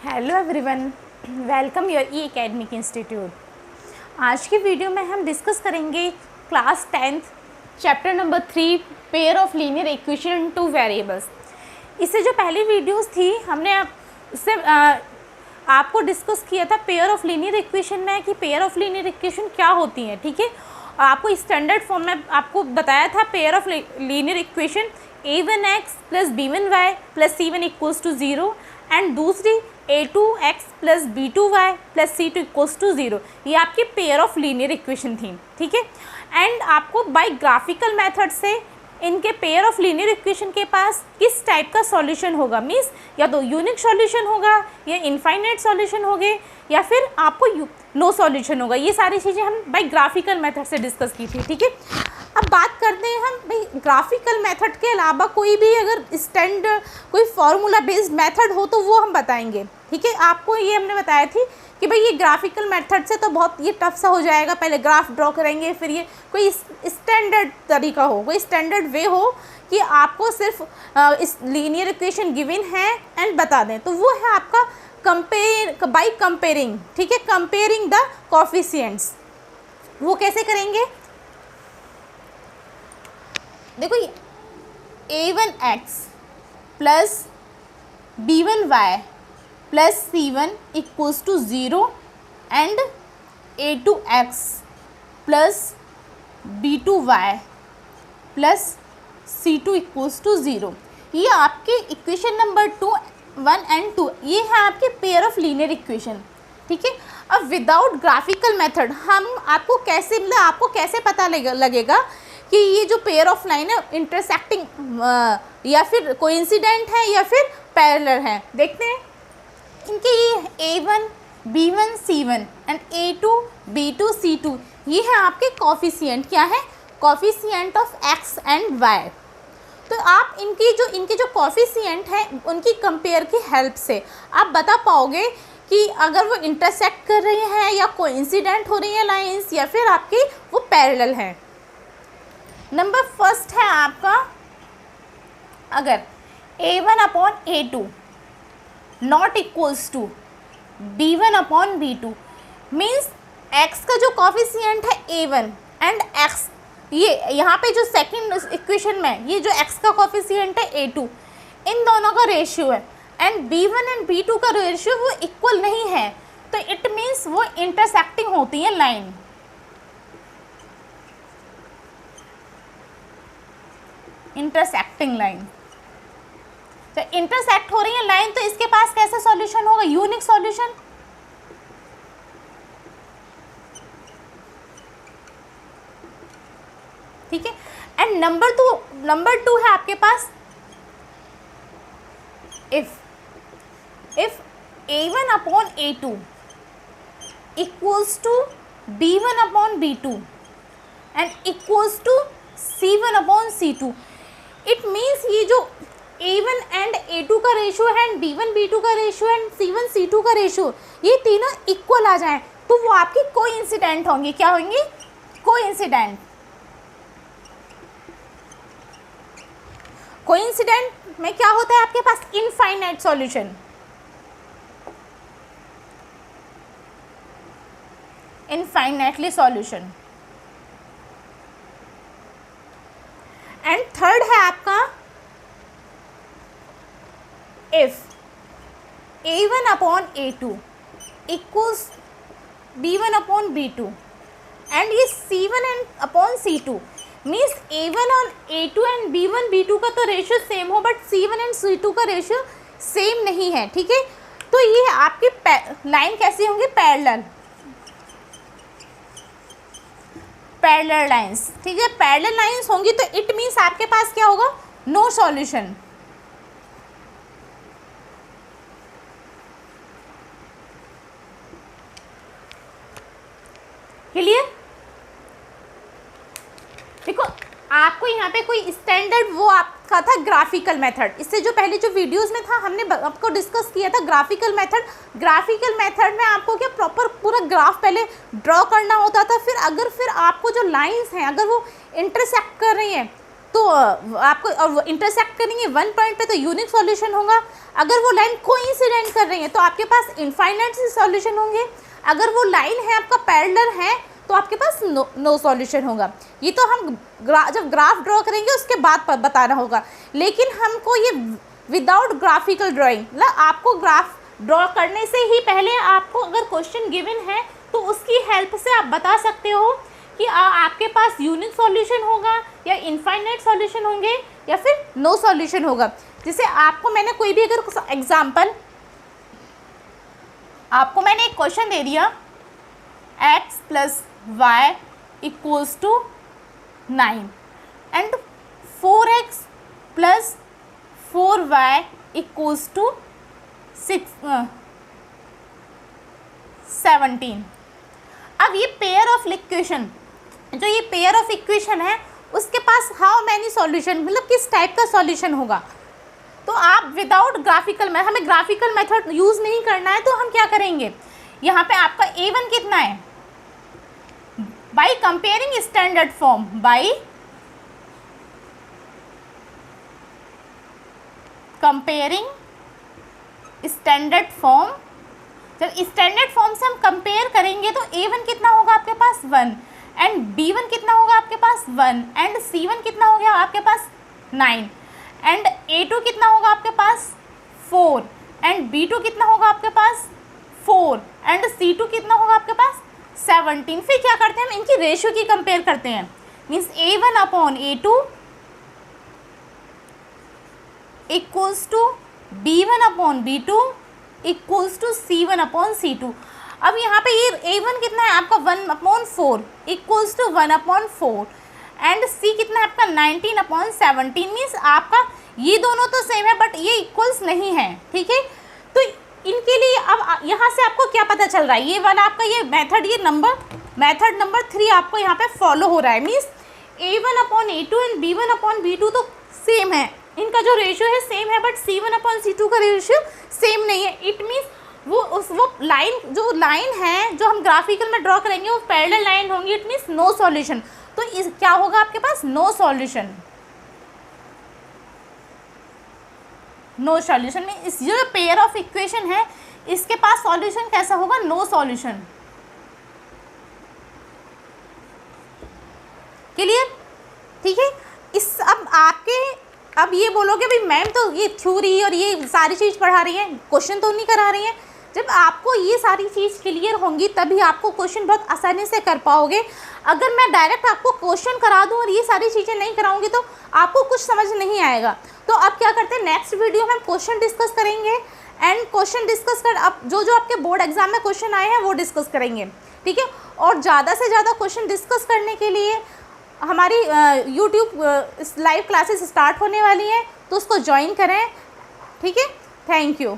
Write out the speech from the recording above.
Hello everyone, welcome your E academic institute. आज की video में हम डिस्कस करेंगे class 10th chapter number 3 pair of linear equation two variables. इससे जो पहली वीडियोस थी हमने उससे आपको डिस्कस किया था पेयर ऑफ लीनियर इक्वेशन में कि पेयर ऑफ लीनियर इक्वेशन क्या होती हैं, ठीक है। और आपको स्टैंडर्ड फॉर्म में आपको बताया था pair of linear equation a1x plus b1y plus c1 equals to 0 and दूसरी a2x plus b2y plus c2 equals to 0। ये आपकी पेयर ऑफ लीनियर इक्वेशन थी, ठीक है। एंड आपको बाय ग्राफिकल मेथड से इनके पेयर ऑफ लीनियर इक्वेशन के पास किस टाइप का सॉल्यूशन होगा, मीन्स या तो यूनिक सॉल्यूशन होगा या इनफाइनाइट सॉल्यूशन होंगे या फिर आपको नो सॉल्यूशन होगा। ये सारी चीज़ें हम बाय ग्राफिकल मेथड से डिस्कस की थी, ठीक है। अब बात करते हैं हम भाई ग्राफिकल मेथड के अलावा कोई भी अगर स्टैंडर्ड कोई फार्मूला बेस्ड मेथड हो तो वो हम बताएंगे, ठीक है। आपको ये हमने बताया थी कि भाई ये ग्राफिकल मेथड से तो बहुत ये टफ सा हो जाएगा, पहले ग्राफ ड्रॉ करेंगे, फिर ये कोई स्टैंडर्ड तरीका हो, कोई स्टैंडर्ड वे हो कि आपको सिर्फ इस लीनियर इक्वेशन गिवन है एंड बता दें, तो वो है आपका कंपेयर बाय कंपेयरिंग, ठीक है, कंपेयरिंग द कोफिशिएंट्स। वो कैसे करेंगे, देखो a1x plus b1y plus c1 equals to 0 and a2x plus b2y plus c2 equals to 0। ये आपके इक्वेशन नंबर 1 एंड 2, ये है आपके पेयर ऑफ लीनियर इक्वेशन, ठीक है। अब विदाउट ग्राफिकल मेथड हम आपको कैसे मतलब आपको कैसे पता लगेगा कि ये जो पेयर ऑफ लाइन है इंटरसेक्टिंग या फिर कोइंसिडेंट है या फिर पैरेलल है। देखते हैं इनके ये a1 b1 c1 and a2 b2 c2 ये है आपके कोफिशिएंट, क्या है, coefficient of x and y। तो आप इनके जो कोफिशिएंट हैं उनकी कंपेयर की हेल्प से आप बता पाओगे कि अगर वो इंटरसेक्ट कर रही हैं या कोइंसिडेंट हो रही हैं लाइंस या फिर आपकी वो पैरेलल हैं। नंबर फर्स्ट है आपका, अगर a1 upon a2 not equals to b1 upon b2 means x का जो कोफिशिएंट है a1 एंड x, ये यहाँ पे जो सेकंड इक्वेशन में ये जो x का कोफिशिएंट है a2, इन दोनों का रेशियो है एंड b1 एंड b2 का रेशियो वो इक्वल नहीं है, तो इट मीन्स वो इंटरसेक्टिंग होती है लाइन। इंटरसेक्टिंग लाइन, तो इंटरसेक्ट हो रही है लाइन, तो इसके पास कैसा सॉल्यूशन होगा, यूनिक सॉल्यूशन। ठीक है। एंड नंबर टू है आपके पास, if a1 upon a2 equals to b1 upon b2 and equals to c1 upon c2, it means ये जो a1 एंड a2 का रेशियो है एंड b1 b2 का रेशियो एंड c1 c2 का ratio, ये तीनों इक्वल आ जाएं तो वो आपकी कोइंसिडेंट होंगी। क्या होंगी, कोइंसिडेंट। कोइंसिडेंट में क्या होता है आपके पास, infinite solution, infinitely solution. And third है आपका, if a1 upon a2 equals b1 upon b2 and ये c1 and upon c2 means a1 और a2 एंड b1 b2 का तो रेशियो सेम हो बट c1 एंड c2 का ratio same नहीं है, ठीक है। तो ये आपकी लाइन कैसी होंगी, पैरेलल, पैरेलल लाइंस, ठीक है। पैरेलल लाइंस होंगी तो इट मीन्स आपके पास क्या होगा, नो सॉल्यूशन। क्लियर। देखो आपको यहाँ पे कोई स्टैंडर्ड वो आपका था ग्राफिकल मेथड, इससे जो पहले जो वीडियोस में था हमने आपको डिस्कस किया था ग्राफिकल मेथड। ग्राफिकल मेथड में आपको क्या प्रॉपर पूरा ग्राफ पहले ड्रॉ करना होता था, फिर आपको जो लाइंस हैं अगर वो इंटरसेक्ट कर रही हैं तो आपको इंटरसेक्ट करेंगे वन पॉइंट पे तो यूनिक सॉल्यूशन होगा। अगर वो लाइन कोइंसिडेंट कर रही है तो आपके पास इनफाइनाइट से सॉल्यूशन होंगे। अगर वो लाइन है आपका पैरेलल है तो आपके पास नो सॉल्यूशन होगा। ये तो हम जब ग्राफ ड्रॉ करेंगे उसके बाद बताना होगा, लेकिन हमको ये विदाउट ग्राफिकल ड्राइंग, मतलब आपको ग्राफ ड्रॉ करने से ही पहले आपको अगर क्वेश्चन गिवन है तो उसकी हेल्प से आप बता सकते हो कि आपके पास यूनिक सॉल्यूशन होगा या इनफाइनाइट सॉल्यूशन होंगे या फिर नो सॉल्यूशन होगा। जैसे आपको मैंने कोई भी अगर एग्जांपल, आपको मैंने एक क्वेश्चन दे दिया x + y = 9 and 4x + 4y = 17। अब ये पेयर ऑफ इक्वेशन, जो ये पेयर ऑफ इक्वेशन है उसके पास हाउ मैनी सॉल्यूशन, मतलब किस टाइप का सॉल्यूशन होगा। तो आप विदाउट ग्राफिकल मेथड, हमें ग्राफिकल मेथड यूज़ नहीं करना है, तो हम क्या करेंगे, यहाँ पे आपका a1 कितना है, by comparing standard form, by comparing standard form. जब स्टैंडर्ड फॉर्म से हम कंपेयर करेंगे तो a1 कितना होगा आपके पास 1 एंड b1 कितना होगा आपके पास 1 एंड c1 कितना हो गया आपके पास 9 एंड a2 कितना होगा आपके पास 4 एंड b2 कितना होगा आपके पास 4 एंड c2 कितना होगा आपके पास 17। फिर क्या करते हैं हम इनकी रेशियो की कंपेयर करते हैं, मीन्स a1/a2 = b1/b2 = c1/c2। अब यहाँ पे ये a1 कितना है आपका 1/4 = 1/4 एंड c कितना है आपका 19/17। मीन्स आपका ये दोनों तो सेम है बट ये इक्वल्स नहीं है, ठीक है। तो इनके लिए अब यहाँ से आपको क्या पता चल रहा है, ये वाला आपका ये मेथड, ये मेथड नंबर 3 आपको यहाँ पे फॉलो हो रहा है। मीन्स a1/a2 एंड b1/b2 तो सेम है, इनका जो रेशियो है सेम है, बट c1/c2 का रेशियो सेम नहीं है। इट मीन्स वो लाइन है जो हम ग्राफिकल में ड्रॉ करेंगे वो पैरेलल लाइन होंगी, इट मीन्स नो सॉल्यूशन। तो इस क्या होगा आपके पास नो सॉल्यूशन, नो सॉल्यूशन में इस जो पेयर ऑफ इक्वेशन है इसके पास सॉल्यूशन कैसा होगा, नो सॉल्यूशन। क्लियर, ठीक है। इस अब ये बोलोगे भाई मैम तो ये थ्योरी और ये सारी चीज़ पढ़ा रही है, क्वेश्चन तो नहीं करा रही है। जब आपको ये सारी चीज़ क्लियर होंगी तभी आपको क्वेश्चन बहुत आसानी से कर पाओगे। अगर मैं डायरेक्ट आपको क्वेश्चन करा दूँ और ये सारी चीज़ें नहीं कराऊंगी तो आपको कुछ समझ नहीं आएगा। तो अब क्या करते हैं, नेक्स्ट वीडियो में हम क्वेश्चन डिस्कस करेंगे एंड क्वेश्चन डिस्कस कर अब जो आपके बोर्ड एग्जाम में क्वेश्चन आए हैं वो डिस्कस करेंगे, ठीक है। और ज़्यादा से ज़्यादा क्वेश्चन डिस्कस करने के लिए हमारी यूट्यूब लाइव क्लासेस स्टार्ट होने वाली हैं, तो उसको ज्वाइन करें, ठीक है। Thank you.